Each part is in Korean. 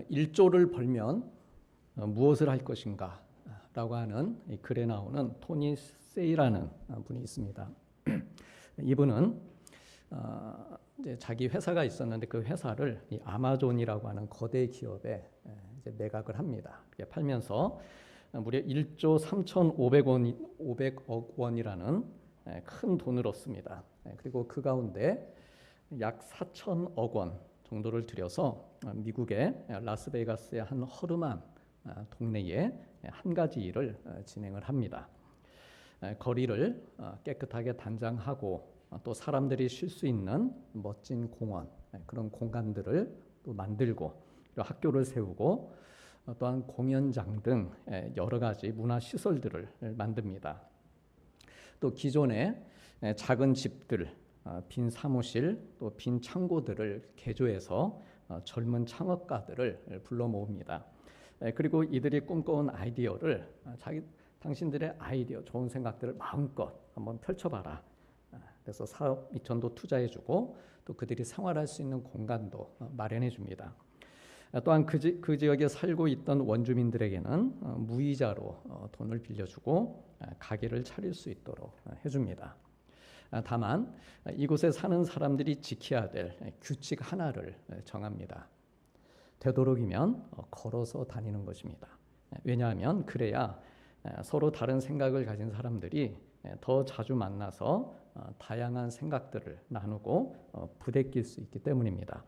1조를 벌면 무엇을 할 것인가 라고 하는 이 글에 나오는 토니 세이라는 분이 있습니다. 이분은 이제 자기 회사가 있었는데 그 회사를 이 아마존이라고 하는 거대 기업에 이제 매각을 합니다. 팔면서 무려 1조 3,500억 원이라는 큰 돈을 얻습니다. 그리고 그 가운데 약 4천억 원 정도를 들여서 미국의 라스베이거스의 한 허름한 동네에 한 가지 일을 진행을 합니다. 거리를 깨끗하게 단장하고 또 사람들이 쉴 수 있는 멋진 공원, 그런 공간들을 또 만들고 학교를 세우고 또한 공연장 등 여러 가지 문화 시설들을 만듭니다. 또 기존의 작은 집들, 빈 사무실, 또 빈 창고들을 개조해서 젊은 창업가들을 불러 모읍니다. 그리고 이들이 꿈꿔온 아이디어를 당신들의 아이디어, 좋은 생각들을 마음껏 한번 펼쳐봐라. 그래서 사업 미천도 투자해주고 또 그들이 생활할 수 있는 공간도 마련해줍니다. 또한 그 지역에 살고 있던 원주민들에게는 무이자로 돈을 빌려주고 가게를 차릴 수 있도록 해줍니다. 다만 이곳에 사는 사람들이 지켜야 될 규칙 하나를 정합니다. 되도록이면 걸어서 다니는 것입니다. 왜냐하면 그래야 서로 다른 생각을 가진 사람들이 더 자주 만나서 다양한 생각들을 나누고 부대낄 수 있기 때문입니다.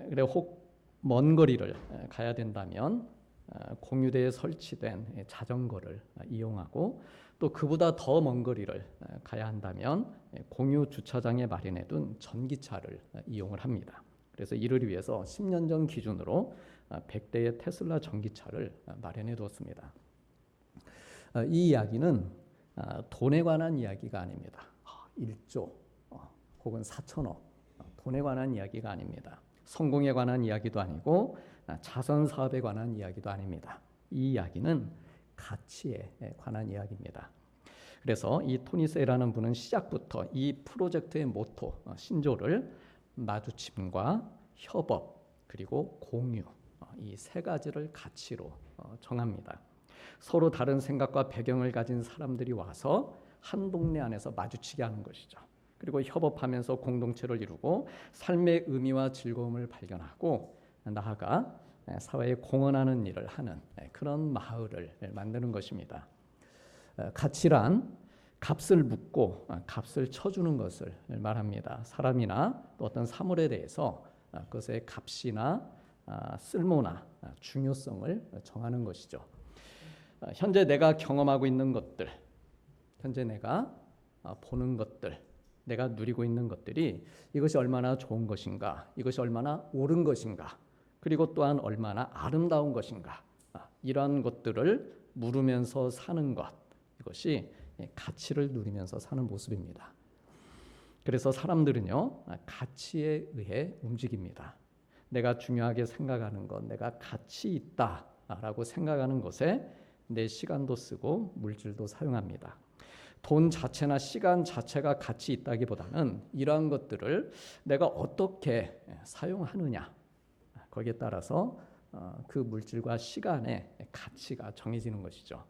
그래 혹 먼 거리를 가야 된다면 공유대에 설치된 자전거를 이용하고 또 그보다 더 먼 거리를 가야 한다면 공유 주차장에 마련해둔 전기차를 이용을 합니다. 그래서 이를 위해서 10년 전 기준으로 100대의 테슬라 전기차를 마련해 두었습니다. 이 이야기는 돈에 관한 이야기가 아닙니다. 1조 혹은 4천억 돈에 관한 이야기가 아닙니다. 성공에 관한 이야기도 아니고 자선 사업에 관한 이야기도 아닙니다. 이 이야기는 가치에 관한 이야기입니다. 그래서 이 토니 세이라는 분은 시작부터 이 프로젝트의 모토 신조를 마주침과 협업 그리고 공유 이 세 가지를 가치로 정합니다. 서로 다른 생각과 배경을 가진 사람들이 와서 한 동네 안에서 마주치게 하는 것이죠. 그리고 협업하면서 공동체를 이루고 삶의 의미와 즐거움을 발견하고 나아가 사회에 공헌하는 일을 하는 그런 마을을 만드는 것입니다. 가치란 값을 묻고 값을 쳐주는 것을 말합니다. 사람이나 또 어떤 사물에 대해서 그것의 값이나 쓸모나 중요성을 정하는 것이죠. 현재 내가 경험하고 있는 것들, 현재 내가 보는 것들, 내가 누리고 있는 것들이 이것이 얼마나 좋은 것인가, 이것이 얼마나 옳은 것인가, 그리고 또한 얼마나 아름다운 것인가, 이러한 것들을 물으면서 사는 것, 이것이 가치를 누리면서 사는 모습입니다. 그래서 사람들은요, 가치에 의해 움직입니다. 내가 중요하게 생각하는 것, 내가 가치 있다라고 생각하는 것에 내 시간도 쓰고 물질도 사용합니다. 돈 자체나 시간 자체가 가치 있다기보다는 이러한 것들을 내가 어떻게 사용하느냐 거기에 따라서 그 물질과 시간의 가치가 정해지는 것이죠.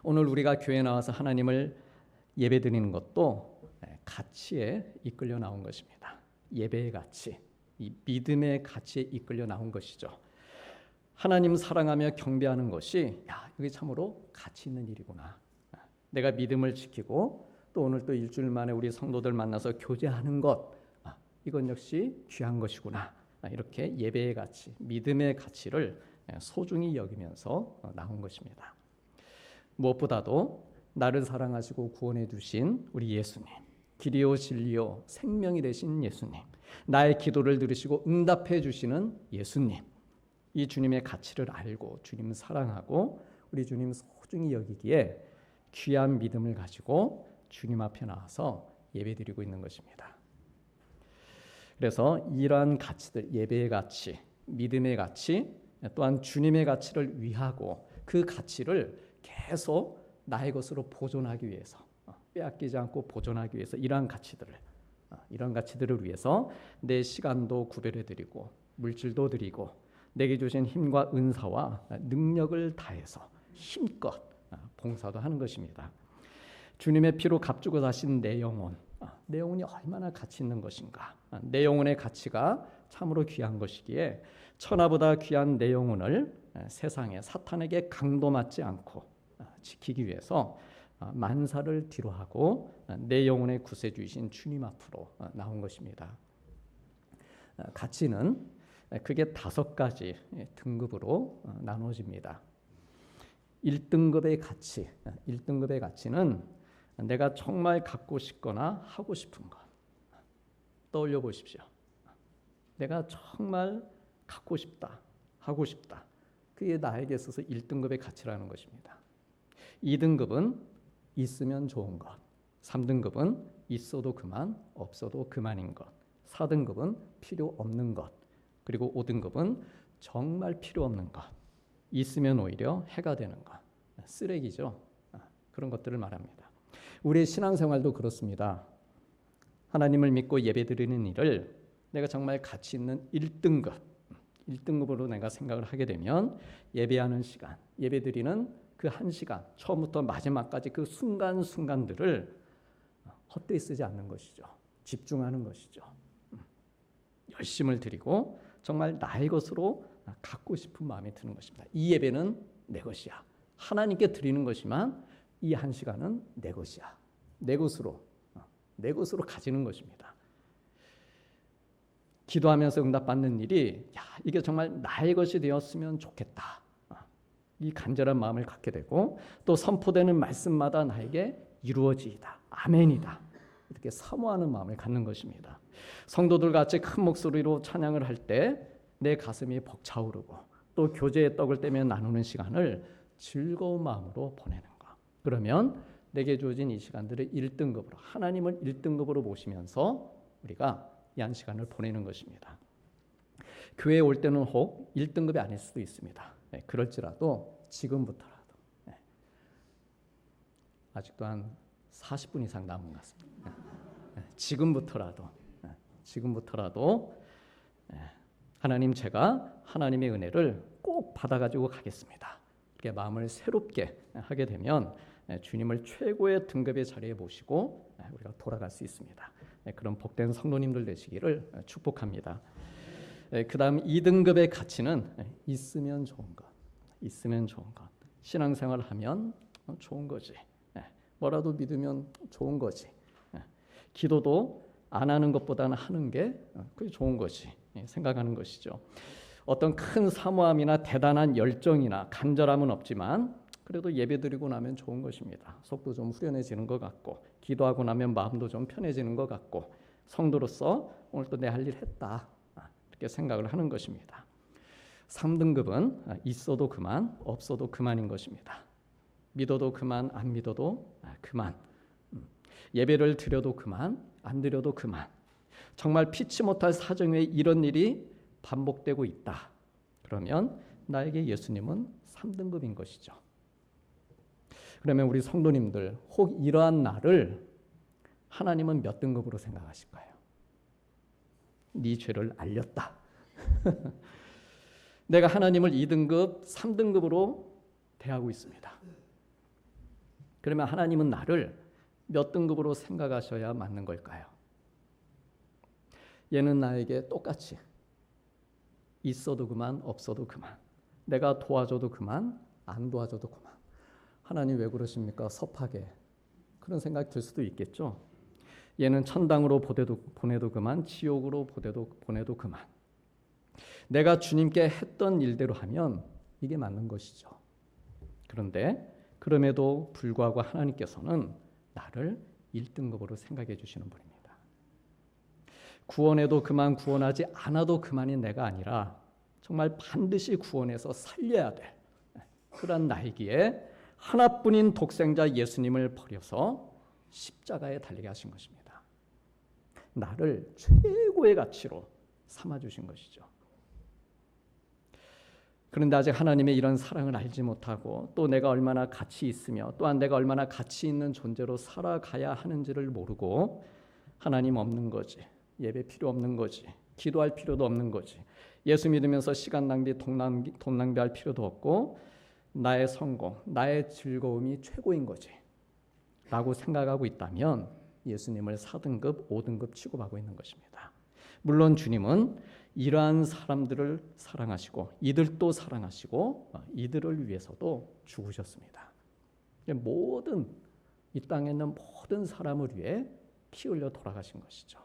오늘 우리가 교회에 나와서 하나님을 예배드리는 것도 가치에 이끌려 나온 것입니다. 예배의 가치, 이 믿음의 가치에 이끌려 나온 것이죠. 하나님 사랑하며 경배하는 것이 이게 참으로 가치 있는 일이구나. 내가 믿음을 지키고 또 오늘 또 일주일 만에 우리 성도들 만나서 교제하는 것, 이건 역시 귀한 것이구나. 이렇게 예배의 가치, 믿음의 가치를 소중히 여기면서 나온 것입니다. 무엇보다도 나를 사랑하시고 구원해 주신 우리 예수님, 길이요 진리요 생명이 되신 예수님, 나의 기도를 들으시고 응답해 주시는 예수님, 이 주님의 가치를 알고 주님 사랑하고 우리 주님 소중히 여기기에 귀한 믿음을 가지고 주님 앞에 나와서 예배드리고 있는 것입니다. 그래서 이러한 가치들, 예배의 가치, 믿음의 가치, 또한 주님의 가치를 위하고 그 가치를 계속 나의 것으로 보존하기 위해서, 빼앗기지 않고 보존하기 위해서 이러한 가치들을 위해서 내 시간도 구별해드리고 물질도 드리고 내게 주신 힘과 은사와 능력을 다해서 힘껏 봉사도 하는 것입니다. 주님의 피로 값주고 사신 내 영혼, 내 영혼이 얼마나 가치 있는 것인가. 내 영혼의 가치가 참으로 귀한 것이기에 천하보다 귀한 내 영혼을 세상에 사탄에게 강도맞지 않고 지키기 위해서 만사를 뒤로하고 내 영혼의 구세주이신 주님 앞으로 나온 것입니다. 가치는 크게 5가지 등급으로 나눠집니다. 1등급의 가치, 1등급의 가치는 내가 정말 갖고 싶거나 하고 싶은 것. 떠올려 보십시오. 내가 정말 갖고 싶다, 하고 싶다. 그게 나에게 있어서 1등급의 가치라는 것입니다. 2등급은 있으면 좋은 것. 3등급은 있어도 그만, 없어도 그만인 것. 4등급은 필요 없는 것. 그리고 5등급은 정말 필요 없는 것. 있으면 오히려 해가 되는 것. 쓰레기죠. 그런 것들을 말합니다. 우리의 신앙생활도 그렇습니다. 하나님을 믿고 예배드리는 일을 내가 정말 가치 있는 1등급으로 내가 생각을 하게 되면 예배하는 시간, 예배드리는 그 1시간, 처음부터 마지막까지 그 순간순간들을 헛되이 쓰지 않는 것이죠. 집중하는 것이죠. 열심을 드리고 정말 나의 것으로 갖고 싶은 마음이 드는 것입니다. 이 예배는 내 것이야. 하나님께 드리는 것이지만 이 1시간은 내 것이야. 내 것으로 가지는 것입니다. 기도하면서 응답받는 일이 이게 정말 나의 것이 되었으면 좋겠다. 이 간절한 마음을 갖게 되고 또 선포되는 말씀마다 나에게 이루어지이다. 아멘이다. 이렇게 사모하는 마음을 갖는 것입니다. 성도들 같이 큰 목소리로 찬양을 할 때 내 가슴이 벅차오르고 또 교제의 떡을 떼며 나누는 시간을 즐거운 마음으로 보내는 것. 그러면 내게 주어진 이 시간들을 1등급으로 하나님을 1등급으로 모시면서 우리가 이 한 시간을 보내는 것입니다. 교회에 올 때는 혹 1등급이 아닐 수도 있습니다. 그럴지라도 지금부터라도 아직도 한 40분 이상 남은 것 같습니다. 지금부터라도 하나님 제가 하나님의 은혜를 꼭 받아가지고 가겠습니다. 이렇게 마음을 새롭게 하게 되면 주님을 최고의 등급의 자리에 모시고 우리가 돌아갈 수 있습니다. 그런 복된 성도님들 되시기를 축복합니다. 그 다음 2등급의 가치는 있으면 좋은 것. 신앙생활을 하면 좋은 거지. 뭐라도 믿으면 좋은 거지. 기도도 안 하는 것보다는 하는 게 그게 좋은 거지. 생각하는 것이죠. 어떤 큰 사모함이나 대단한 열정이나 간절함은 없지만 그래도 예배드리고 나면 좋은 것입니다. 속도 좀 후련해지는 것 같고 기도하고 나면 마음도 좀 편해지는 것 같고 성도로서 오늘 또 내 할 일 했다. 이렇게 생각을 하는 것입니다. 3등급은 있어도 그만, 없어도 그만인 것입니다. 믿어도 그만, 안 믿어도 그만. 예배를 드려도 그만, 안 드려도 그만. 정말 피치 못할 사정 외에 이런 일이 반복되고 있다. 그러면 나에게 예수님은 3등급인 것이죠. 그러면 우리 성도님들 혹 이러한 나를 하나님은 몇 등급으로 생각하실까요? 네 죄를 알렸다. 내가 하나님을 2등급, 3등급으로 대하고 있습니다. 그러면 하나님은 나를 몇 등급으로 생각하셔야 맞는 걸까요? 얘는 나에게 똑같이 있어도 그만, 없어도 그만. 내가 도와줘도 그만, 안 도와줘도 그만. 하나님 왜 그러십니까? 섭하게. 그런 생각이 들 수도 있겠죠. 얘는 천당으로 보내도 그만, 지옥으로 보내도 그만. 내가 주님께 했던 일대로 하면 이게 맞는 것이죠. 그런데 그럼에도 불구하고 하나님께서는 나를 1등급으로 생각해 주시는 분입니다. 구원해도 그만, 구원하지 않아도 그만인 내가 아니라 정말 반드시 구원해서 살려야 될 그런 나이기에 하나뿐인 독생자 예수님을 버려서 십자가에 달리게 하신 것입니다. 나를 최고의 가치로 삼아주신 것이죠. 그런데 아직 하나님의 이런 사랑을 알지 못하고 또 내가 얼마나 가치 있으며 또한 내가 얼마나 가치 있는 존재로 살아가야 하는지를 모르고 하나님 없는 거지, 예배 필요 없는 거지, 기도할 필요도 없는 거지, 예수 믿으면서 시간 낭비, 돈 낭비할 필요도 없고 나의 성공, 나의 즐거움이 최고인 거지 라고 생각하고 있다면 예수님을 4등급, 5등급 취급하고 있는 것입니다. 물론 주님은 이러한 사람들을 사랑하시고 이들도 사랑하시고 이들을 위해서도 죽으셨습니다. 모든 이 땅에 있는 모든 사람을 위해 피 흘려 돌아가신 것이죠.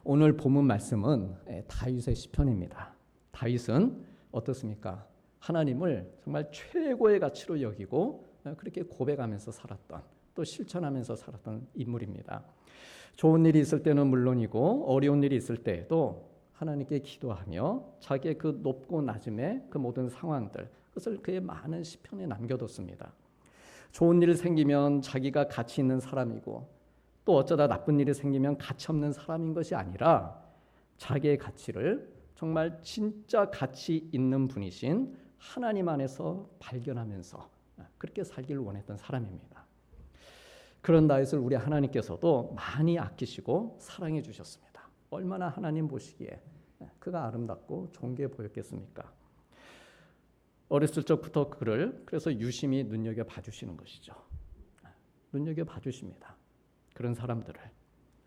오늘 본문 말씀은 다윗의 시편입니다. 다윗은 어떻습니까? 하나님을 정말 최고의 가치로 여기고 그렇게 고백하면서 살았던, 또 실천하면서 살았던 인물입니다. 좋은 일이 있을 때는 물론이고 어려운 일이 있을 때에도 하나님께 기도하며 자기의 그 높고 낮음의 그 모든 상황들, 그것을 그의 많은 시편에 남겨뒀습니다. 좋은 일이 생기면 자기가 가치 있는 사람이고 또 어쩌다 나쁜 일이 생기면 가치 없는 사람인 것이 아니라 자기의 가치를 정말 진짜 가치 있는 분이신 하나님 안에서 발견하면서 그렇게 살기를 원했던 사람입니다. 그런 다윗을 우리 하나님께서도 많이 아끼시고 사랑해 주셨습니다. 얼마나 하나님 보시기에 그가 아름답고 존귀해 보였겠습니까? 어렸을 적부터 그를 그래서 유심히 눈여겨 봐주시는 것이죠. 눈여겨 봐주십니다. 그런 사람들을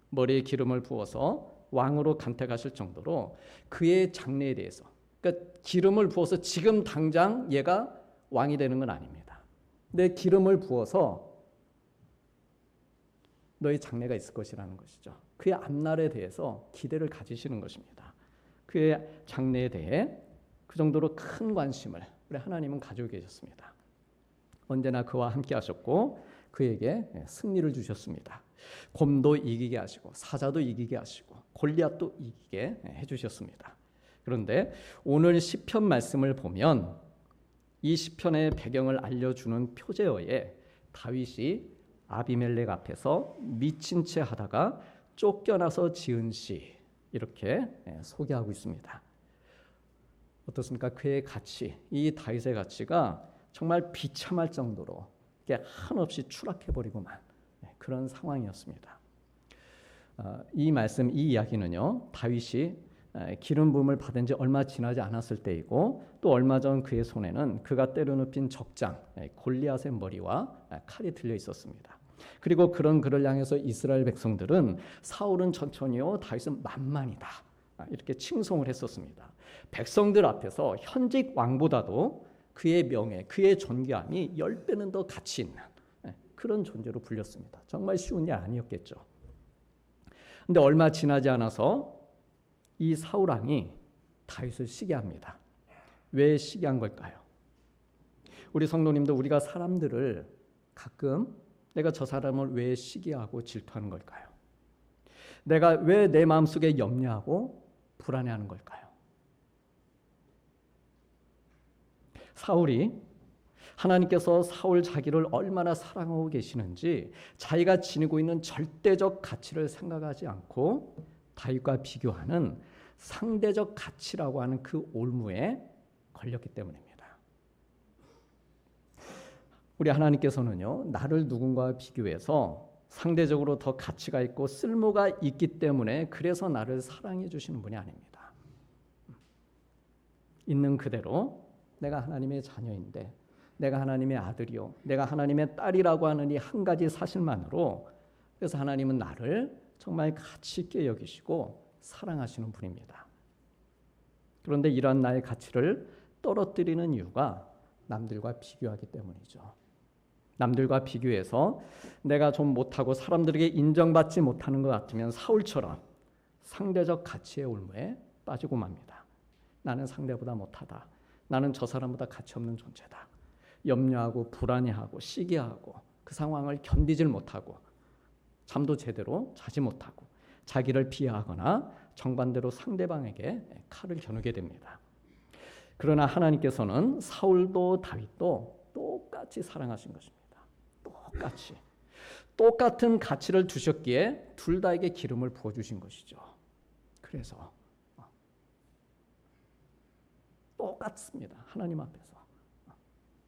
머리에 기름을 부어서 왕으로 간택하실 정도로 그의 장래에 대해서, 그러니까 기름을 부어서 지금 당장 얘가 왕이 되는 건 아닙니다. 근데 기름을 부어서 너의 장래가 있을 것이라는 것이죠. 그의 앞날에 대해서 기대를 가지시는 것입니다. 그의 장래에 대해 그 정도로 큰 관심을 우리 하나님은 가지고 계셨습니다. 언제나 그와 함께 하셨고 그에게 승리를 주셨습니다. 곰도 이기게 하시고 사자도 이기게 하시고 골리앗도 이기게 해주셨습니다. 그런데 오늘 시편 말씀을 보면 이 시편의 배경을 알려주는 표제어에 다윗이 아비멜렉 앞에서 미친 채 하다가 쫓겨나서 지은 시 이렇게 소개하고 있습니다. 어떻습니까? 그의 가치, 이 다윗의 가치가 정말 비참할 정도로 한없이 추락해버리고만 그런 상황이었습니다. 이 말씀, 이 이야기는요, 다윗이 기름 부음을 받은 지 얼마 지나지 않았을 때이고 또 얼마 전 그의 손에는 그가 때려눕힌 적장 골리앗의 머리와 칼이 들려 있었습니다. 그리고 그런 그를 향해서 이스라엘 백성들은 사울은 천천히요, 다윗은 만만이다 이렇게 칭송을 했었습니다. 백성들 앞에서 현직 왕보다도 그의 명예, 그의 존귀함이 10배는 더 가치 있는 그런 존재로 불렸습니다. 정말 쉬운 일 아니었겠죠. 그런데 얼마 지나지 않아서 이 사울 왕이 다윗을 시기합니다. 왜 시기한 걸까요? 우리 성도님도 우리가 사람들을 가끔 내가 저 사람을 왜 시기하고 질투하는 걸까요? 내가 왜 내 마음속에 염려하고 불안해하는 걸까요? 사울이 하나님께서 사울 자기를 얼마나 사랑하고 계시는지 자기가 지니고 있는 절대적 가치를 생각하지 않고 다윗과 비교하는 상대적 가치라고 하는 그 올무에 걸렸기 때문입니다. 우리 하나님께서는요, 나를 누군가와 비교해서 상대적으로 더 가치가 있고 쓸모가 있기 때문에 그래서 나를 사랑해 주시는 분이 아닙니다. 있는 그대로 내가 하나님의 자녀인데, 내가 하나님의 아들이요, 내가 하나님의 딸이라고 하는 이 한 가지 사실만으로 그래서 하나님은 나를 정말 가치 있게 여기시고 사랑하시는 분입니다. 그런데 이러한 나의 가치를 떨어뜨리는 이유가 남들과 비교하기 때문이죠. 남들과 비교해서 내가 좀 못하고 사람들에게 인정받지 못하는 것 같으면 사울처럼 상대적 가치의 올무에 빠지고 맙니다. 나는 상대보다 못하다. 나는 저 사람보다 가치 없는 존재다. 염려하고 불안해하고 시기하고 그 상황을 견디질 못하고 잠도 제대로 자지 못하고 자기를 비하하거나 정반대로 상대방에게 칼을 겨누게 됩니다. 그러나 하나님께서는 사울도 다윗도 똑같이 사랑하신 것입니다. 똑같이. 똑같은 가치를 두셨기에 둘 다에게 기름을 부어주신 것이죠. 그래서 똑같습니다. 하나님 앞에서.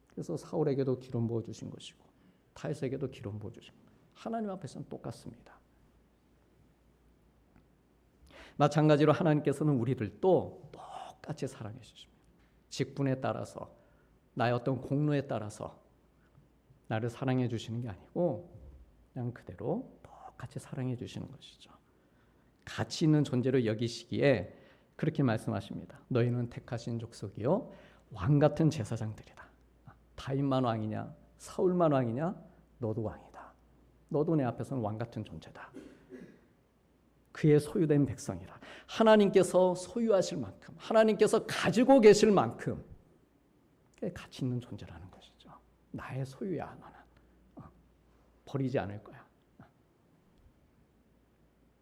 그래서 사울에게도 기름 부어주신 것이고 다윗에게도 기름 부어주신 것. 하나님 앞에서는 똑같습니다. 마찬가지로 하나님께서는 우리들도 똑같이 사랑해 주십니다. 직분에 따라서, 나의 어떤 공로에 따라서 나를 사랑해 주시는 게 아니고 그냥 그대로 똑같이 사랑해 주시는 것이죠. 가치 있는 존재로 여기시기에 그렇게 말씀하십니다. 너희는 택하신 족속이요 왕 같은 제사장들이다. 다윗만 왕이냐 사울만 왕이냐 너도 왕이다. 너도 내 앞에서는 왕 같은 존재다. 그의 소유된 백성이라. 하나님께서 소유하실 만큼, 하나님께서 가지고 계실 만큼 가치 있는 존재라는 것이죠. 나의 소유야 너는. 버리지 않을 거야.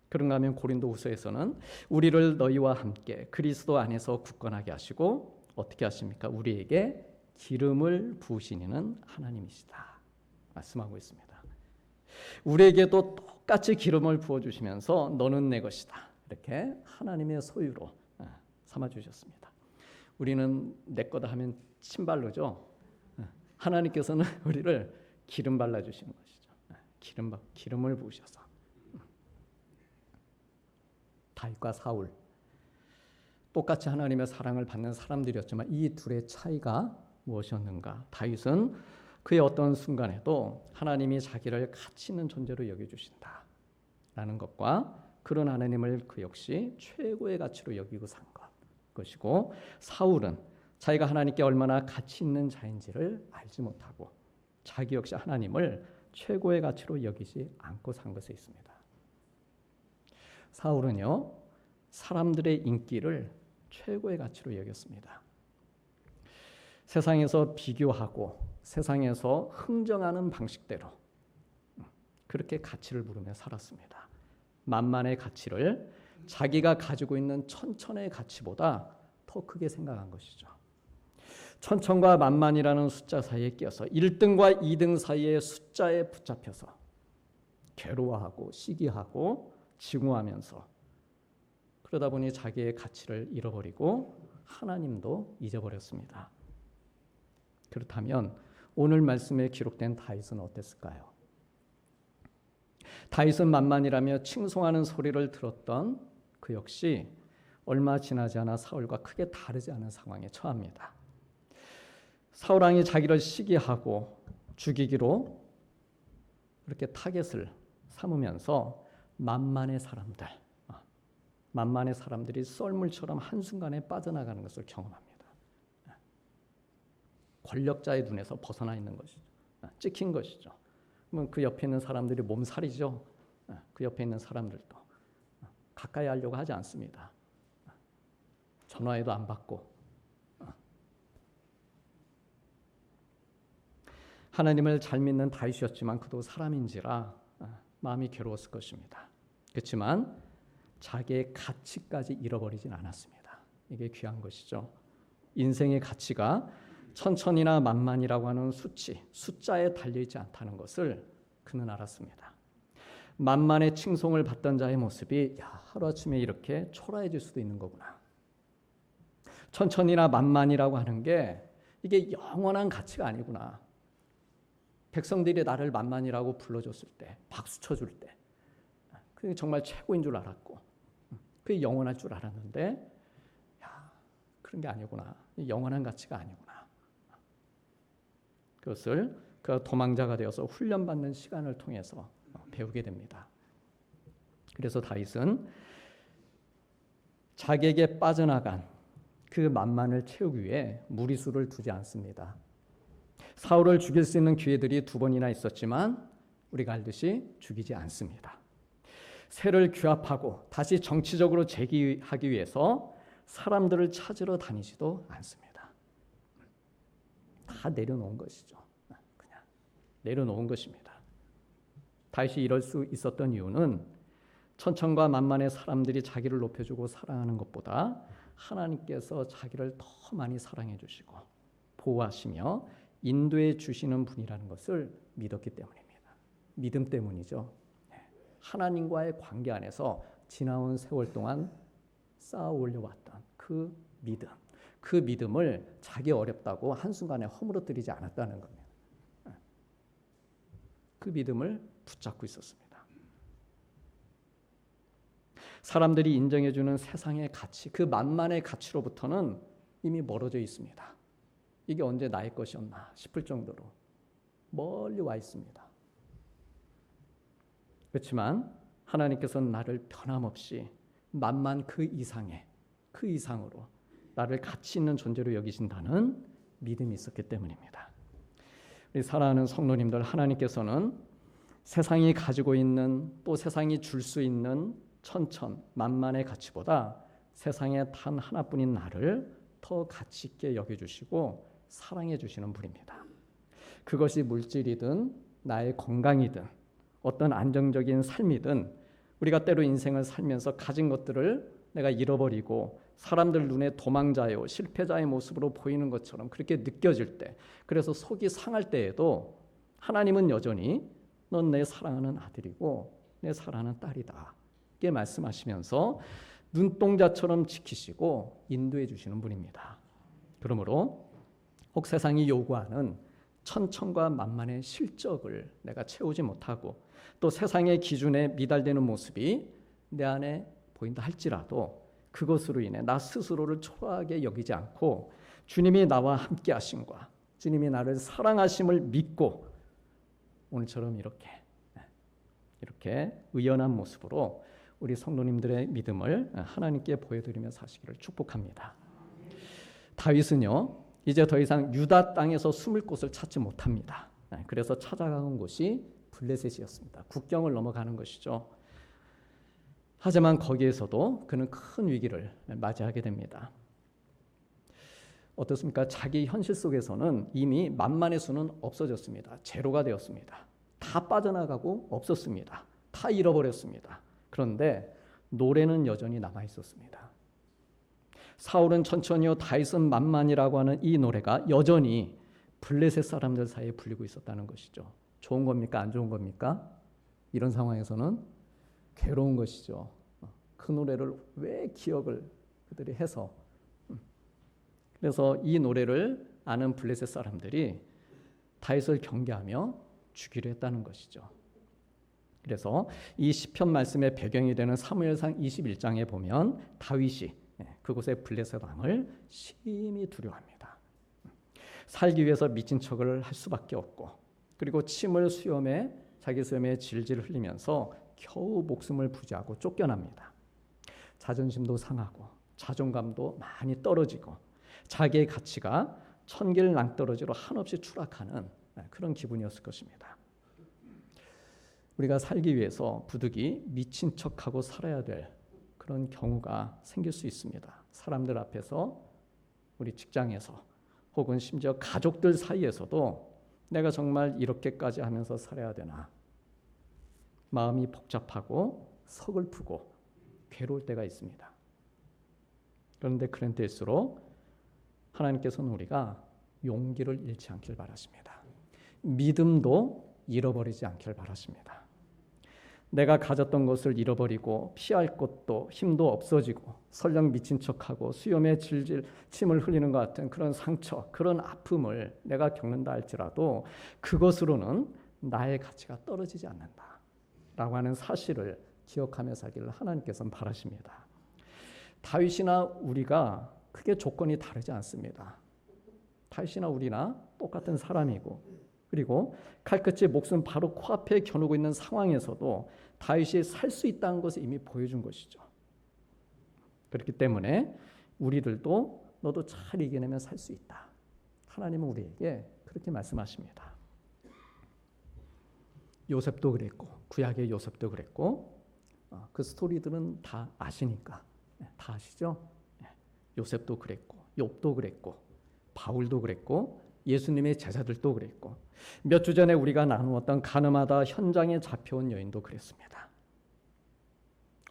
그런가 하면 고린도후서에서는 우리를 너희와 함께 그리스도 안에서 굳건하게 하시고 어떻게 하십니까? 우리에게 기름을 부으시는 하나님이시다 말씀하고 있습니다. 우리에게도 똑같이 기름을 부어주시면서 너는 내 것이다 이렇게 하나님의 소유로 삼아주셨습니다. 우리는 내 거다 하면 침발로죠. 하나님께서는 우리를 기름 발라주시는 것이죠. 기름을 부으셔서. 다윗과 사울 똑같이 하나님의 사랑을 받는 사람들이었지만 이 둘의 차이가 무엇이었는가? 다윗은 그의 어떤 순간에도 하나님이 자기를 가치 있는 존재로 여겨주신다라는 것과 그런 하나님을 그 역시 최고의 가치로 여기고 산 것이고, 사울은 자기가 하나님께 얼마나 가치 있는 자인지를 알지 못하고 자기 역시 하나님을 최고의 가치로 여기지 않고 산 것에 있습니다. 사울은요 사람들의 인기를 최고의 가치로 여겼습니다. 세상에서 비교하고 세상에서 흥정하는 방식대로 그렇게 가치를 부르며 살았습니다. 만만의 가치를 자기가 가지고 있는 천천의 가치보다 더 크게 생각한 것이죠. 천천과 만만이라는 숫자 사이에 끼어서 1등과 2등 사이의 숫자에 붙잡혀서 괴로워하고 시기하고 증오하면서 그러다 보니 자기의 가치를 잃어버리고 하나님도 잊어버렸습니다. 그렇다면 오늘 말씀에 기록된 다윗은 어땠을까요? 다윗은 만만이라며 칭송하는 소리를 들었던 그 역시 얼마 지나지 않아 사울과 크게 다르지 않은 상황에 처합니다. 사울 왕이 자기를 시기하고 죽이기로 그렇게 타겟을 삼으면서 만만의 사람들이 썰물처럼 한순간에 빠져나가는 것을 경험합니다. 권력자의 눈에서 벗어나 있는 것이죠. 찍힌 것이죠. 그러면 그 옆에 있는 사람들이 몸살이죠. 그 옆에 있는 사람들도 가까이 하려고 하지 않습니다. 전화해도 안 받고. 하나님을 잘 믿는 다윗이었지만 그도 사람인지라 마음이 괴로웠을 것입니다. 그렇지만 자기의 가치까지 잃어버리진 않았습니다. 이게 귀한 것이죠. 인생의 가치가 천천히나 만만이라고 하는 숫자에 달려있지 않다는 것을 그는 알았습니다. 만만의 칭송을 받던 자의 모습이 하루아침에 이렇게 초라해질 수도 있는 거구나. 천천히나 만만이라고 하는 게 이게 영원한 가치가 아니구나. 백성들이 나를 만만이라고 불러줬을 때, 박수 쳐줄 때 그게 정말 최고인 줄 알았고 그게 영원할 줄 알았는데 그런 게 아니구나. 영원한 가치가 아니구나. 그것을 그 도망자가 되어서 훈련받는 시간을 통해서 배우게 됩니다. 그래서 다윗은 자기에게 빠져나간 그 만만을 채우기 위해 무리수를 두지 않습니다. 사울을 죽일 수 있는 기회들이 2번이나 있었지만 우리가 알듯이 죽이지 않습니다. 새를 규합하고 다시 정치적으로 재기하기 위해서 사람들을 찾으러 다니지도 않습니다. 다 내려놓은 것이죠. 그냥 내려놓은 것입니다. 다윗이 이럴 수 있었던 이유는 천천과 만만의 사람들이 자기를 높여주고 사랑하는 것보다 하나님께서 자기를 더 많이 사랑해 주시고 보호하시며 인도해 주시는 분이라는 것을 믿었기 때문입니다. 믿음 때문이죠. 하나님과의 관계 안에서 지나온 세월 동안 쌓아 올려왔던 그 믿음, 그 믿음을 자기 어렵다고 한순간에 허물어뜨리지 않았다는 겁니다. 그 믿음을 붙잡고 있었습니다. 사람들이 인정해주는 세상의 가치, 그 만만의 가치로부터는 이미 멀어져 있습니다. 이게 언제 나의 것이었나 싶을 정도로 멀리 와 있습니다. 그렇지만 하나님께서는 나를 변함없이 만만 그 이상으로 나를 가치 있는 존재로 여기신다는 믿음이 있었기 때문입니다. 우리 사랑하는 성도님들, 하나님께서는 세상이 가지고 있는 또 세상이 줄 수 있는 천천만만의 가치보다 세상에 단 하나뿐인 나를 더 가치 있게 여겨주시고 사랑해 주시는 분입니다. 그것이 물질이든 나의 건강이든 어떤 안정적인 삶이든 우리가 때로 인생을 살면서 가진 것들을 내가 잃어버리고 사람들 눈에 도망자요 실패자의 모습으로 보이는 것처럼 그렇게 느껴질 때, 그래서 속이 상할 때에도 하나님은 여전히 넌 내 사랑하는 아들이고 내 사랑하는 딸이다 이렇게 말씀하시면서 눈동자처럼 지키시고 인도해 주시는 분입니다. 그러므로 혹 세상이 요구하는 천천과 만만의 실적을 내가 채우지 못하고 또 세상의 기준에 미달되는 모습이 내 안에 보인다 할지라도 그것으로 인해 나 스스로를 초라하게 여기지 않고 주님이 나와 함께 하심과 주님이 나를 사랑하심을 믿고 오늘처럼 이렇게 의연한 모습으로 우리 성도님들의 믿음을 하나님께 보여드리며 사시기를 축복합니다. 다윗은요 이제 더 이상 유다 땅에서 숨을 곳을 찾지 못합니다. 그래서 찾아간 곳이 블레셋이었습니다. 국경을 넘어가는 것이죠. 하지만 거기에서도 그는 큰 위기를 맞이하게 됩니다. 어떻습니까? 자기 현실 속에서는 이미 만만의 수는 없어졌습니다. 제로가 되었습니다. 다 빠져나가고 없었습니다. 다 잃어버렸습니다. 그런데 노래는 여전히 남아 있었습니다. 사울은 천천히요 다윗은 만만이라고 하는 이 노래가 여전히 블레셋 사람들 사이에 불리고 있었다는 것이죠. 좋은 겁니까? 안 좋은 겁니까? 이런 상황에서는 괴로운 것이죠. 그 노래를 왜 기억을 그들이 해서 그래서 이 노래를 아는 블레셋 사람들이 다윗을 경계하며 죽이려 했다는 것이죠. 그래서 이 시편 말씀의 배경이 되는 사무엘상 21장에 보면 다윗이 그곳의 블레셋 왕을 심히 두려워합니다. 살기 위해서 미친 척을 할 수밖에 없고 그리고 침을 자기 수염에 질질 흘리면서 겨우 목숨을 부지하고 쫓겨납니다. 자존심도 상하고 자존감도 많이 떨어지고 자기의 가치가 천길 낭떠러지로 한없이 추락하는 그런 기분이었을 것입니다. 우리가 살기 위해서 부득이 미친 척하고 살아야 될 그런 경우가 생길 수 있습니다. 사람들 앞에서, 우리 직장에서, 혹은 심지어 가족들 사이에서도 내가 정말 이렇게까지 하면서 살아야 되나? 마음이 복잡하고 서글프고 괴로울 때가 있습니다. 그런데 그런 때일수록 하나님께서는 우리가 용기를 잃지 않길 바라십니다. 믿음도 잃어버리지 않길 바라십니다. 내가 가졌던 것을 잃어버리고 피할 곳도 힘도 없어지고 설령 미친 척하고 수염에 질질 침을 흘리는 것 같은 그런 상처, 그런 아픔을 내가 겪는다 할지라도 그것으로는 나의 가치가 떨어지지 않는다 라고 하는 사실을 기억하며 살기를 하나님께서는 바라십니다. 다윗이나 우리가 크게 조건이 다르지 않습니다. 다윗이나 우리나 똑같은 사람이고 그리고 칼끝이 목숨 바로 코앞에 겨누고 있는 상황에서도 다윗이 살 수 있다는 것을 이미 보여준 것이죠. 그렇기 때문에 우리들도 너도 잘 이겨내면 살 수 있다. 하나님은 우리에게 그렇게 말씀하십니다. 요셉도 그랬고 구약의 요셉도 그랬고 그 스토리들은 다 아시니까 다 아시죠? 요셉도 그랬고 욥도 그랬고 바울도 그랬고 예수님의 제자들도 그랬고 몇 주 전에 우리가 나누었던 가늠하다 현장에 잡혀온 여인도 그랬습니다.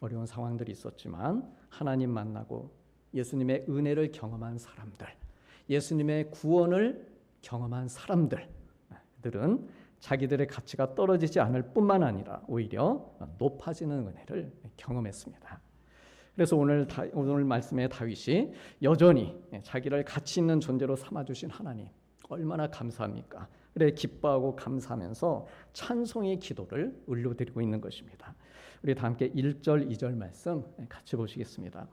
어려운 상황들이 있었지만 하나님 만나고 예수님의 은혜를 경험한 사람들, 예수님의 구원을 경험한 사람들, 그들은 자기들의 가치가 떨어지지 않을 뿐만 아니라 오히려 높아지는 은혜를 경험했습니다. 그래서 오늘 말씀의 다윗이 여전히 자기를 가치 있는 존재로 삼아주신 하나님 얼마나 감사합니까? 그래 기뻐하고 감사하면서 찬송의 기도를 올려드리고 있는 것입니다. 우리 다 함께 1절, 2절 말씀 같이 보시겠습니다.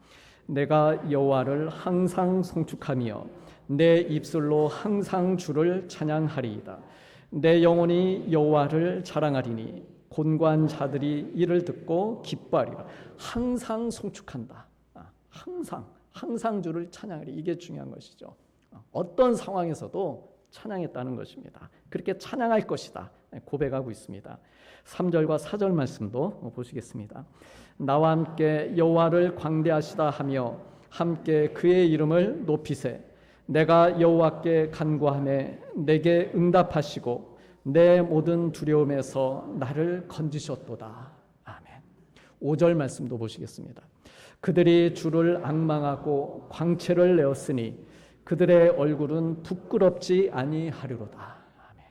내가 여호와를 항상 송축하며 내 입술로 항상 주를 찬양하리이다. 내 영혼이 여호와를 자랑하리니 곤고한 자들이 이를 듣고 기뻐하리라. 항상 송축한다. 항상 주를 찬양하리. 이게 중요한 것이죠. 어떤 상황에서도 찬양했다는 것입니다. 그렇게 찬양할 것이다 고백하고 있습니다. 3절과 4절 말씀도 보시겠습니다. 나와 함께 여호와를 광대하시다 하며 함께 그의 이름을 높이세. 내가 여호와께 간구하매 내게 응답하시고 내 모든 두려움에서 나를 건지셨도다. 아멘. 5절 말씀도 보시겠습니다. 그들이 주를 앙망하고 광채를 내었으니 그들의 얼굴은 부끄럽지 아니하리로다. 아멘.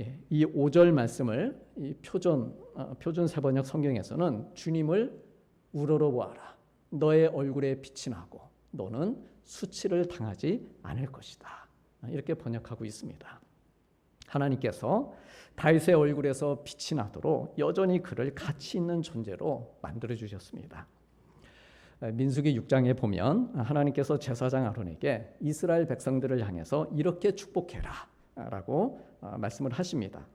예, 이 5절 말씀을 이 표준 세번역 성경에서는 주님을 우러러보아라. 너의 얼굴에 빛이 나고 너는 수치를 당하지 않을 것이다. 이렇게 번역하고 있습니다. 하나님께서 다윗의 얼굴에서 빛이 나도록 여전히 그를 가치 있는 존재로 만들어 주셨습니다. 민수기 6장에 보면 하나님께서 제사장 아론에게 이스라엘 백성들을 향해서 이렇게 축복해라 라고 말씀을 하십니다.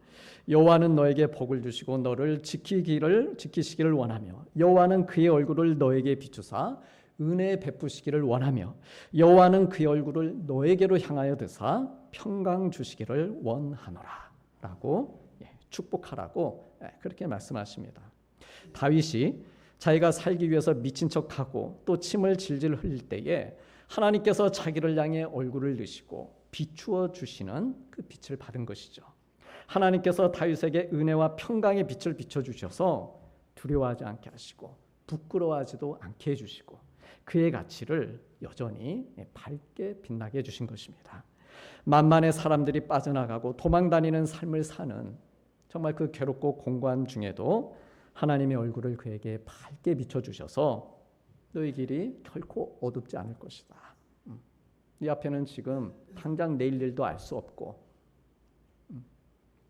여호와는 너에게 복을 주시고 너를 지키시기를 원하며 여호와는 그의 얼굴을 너에게 비추사 은혜 베푸시기를 원하며 여호와는 그의 얼굴을 너에게로 향하여 드사 평강 주시기를 원하노라 라고 축복하라고 그렇게 말씀하십니다. 다윗이 자기가 살기 위해서 미친 척하고 또 침을 질질 흘릴 때에 하나님께서 자기를 향해 얼굴을 드시고 비추어 주시는 그 빛을 받은 것이죠. 하나님께서 다윗에게 은혜와 평강의 빛을 비춰주셔서 두려워하지 않게 하시고 부끄러워하지도 않게 해주시고 그의 가치를 여전히 밝게 빛나게 해주신 것입니다. 만만의 사람들이 빠져나가고 도망다니는 삶을 사는 정말 그 괴롭고 공고한 중에도 하나님의 얼굴을 그에게 밝게 비춰주셔서 너희 길이 결코 어둡지 않을 것이다. 네 앞에는 지금 당장 내일 일도 알 수 없고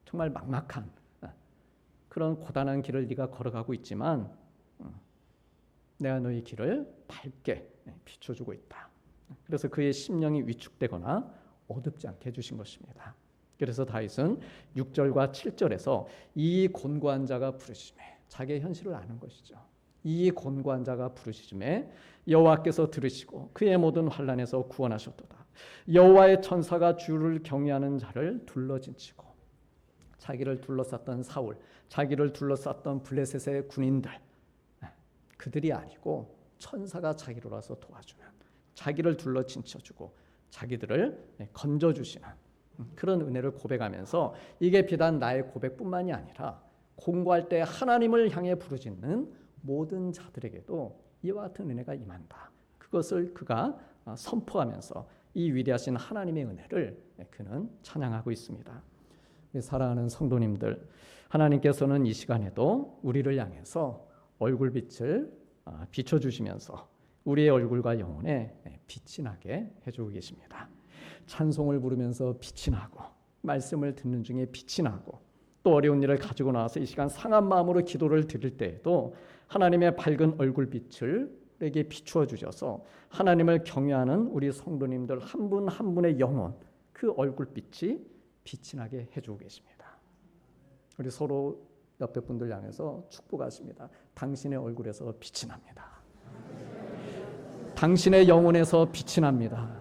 정말 막막한 그런 고단한 길을 네가 걸어가고 있지만 내가 너희 길을 밝게 비춰주고 있다. 그래서 그의 심령이 위축되거나 어둡지 않게 해주신 것입니다. 그래서 다윗은 6절과 7절에서 이 곤고한 자가 부르심에 자기의 현실을 아는 것이죠. 이 곤고한 자가 부르시즘에 여호와께서 들으시고 그의 모든 환난에서 구원하셨도다. 여호와의 천사가 주를 경외하는 자를 둘러진치고 자기를 둘러쌌던 사울, 자기를 둘러쌌던 블레셋의 군인들 그들이 아니고 천사가 자기로 와서 도와주는 자기를 둘러진쳐주고 자기들을 건져주시는 그런 은혜를 고백하면서 이게 비단 나의 고백뿐만이 아니라 공고할 때 하나님을 향해 부르짖는 모든 자들에게도 이와 같은 은혜가 임한다. 그것을 그가 선포하면서 이 위대하신 하나님의 은혜를 그는 찬양하고 있습니다. 사랑하는 성도님들, 하나님께서는 이 시간에도 우리를 향해서 얼굴빛을 비춰주시면서 우리의 얼굴과 영혼에 빛이 나게 해주고 계십니다. 찬송을 부르면서 빛이 나고 말씀을 듣는 중에 빛이 나고 또 어려운 일을 가지고 나와서 이 시간 상한 마음으로 기도를 드릴 때에도 하나님의 밝은 얼굴빛을 내게 비추어 주셔서 하나님을 경외하는 우리 성도님들 한 분 한 분의 영혼 그 얼굴빛이 빛이 나게 해주고 계십니다. 우리 서로 옆에 분들 향해서 축복하십니다. 당신의 얼굴에서 빛이 납니다. 당신의 영혼에서 빛이 납니다.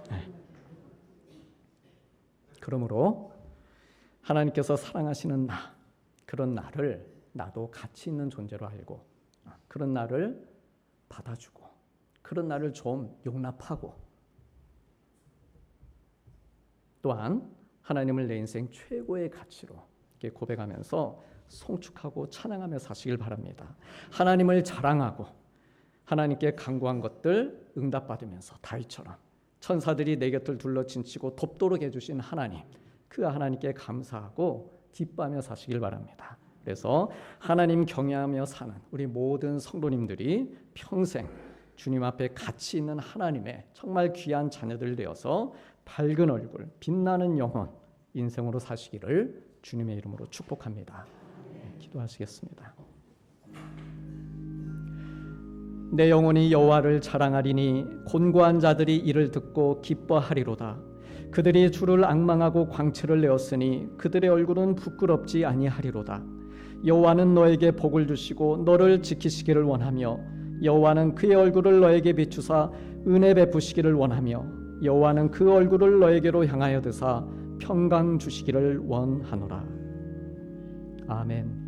네. 그러므로 하나님께서 사랑하시는 나, 그런 나를 나도 가치 있는 존재로 알고 그런 나를 받아주고 그런 나를 좀 용납하고 또한 하나님을 내 인생 최고의 가치로 이렇게 고백하면서 송축하고 찬양하며 사시길 바랍니다. 하나님을 자랑하고 하나님께 간구한 것들 응답받으면서 다윗처럼 천사들이 내 곁을 둘러친치고 돕도록 해주신 하나님, 그 하나님께 감사하고 기뻐하며 사시길 바랍니다. 그래서 하나님 경외하며 사는 우리 모든 성도님들이 평생 주님 앞에 가치 있는 하나님의 정말 귀한 자녀들 되어서 밝은 얼굴, 빛나는 영혼, 인생으로 사시기를 주님의 이름으로 축복합니다. 기도하시겠습니다. 내 영혼이 여호와를 자랑하리니 곤고한 자들이 이를 듣고 기뻐하리로다. 그들이 주를 앙망하고 광채를 내었으니 그들의 얼굴은 부끄럽지 아니하리로다. 여호와는 너에게 복을 주시고 너를 지키시기를 원하며 여호와는 그의 얼굴을 너에게 비추사 은혜 베푸시기를 원하며 여호와는 그 얼굴을 너에게로 향하여 드사 평강 주시기를 원하노라. 아멘.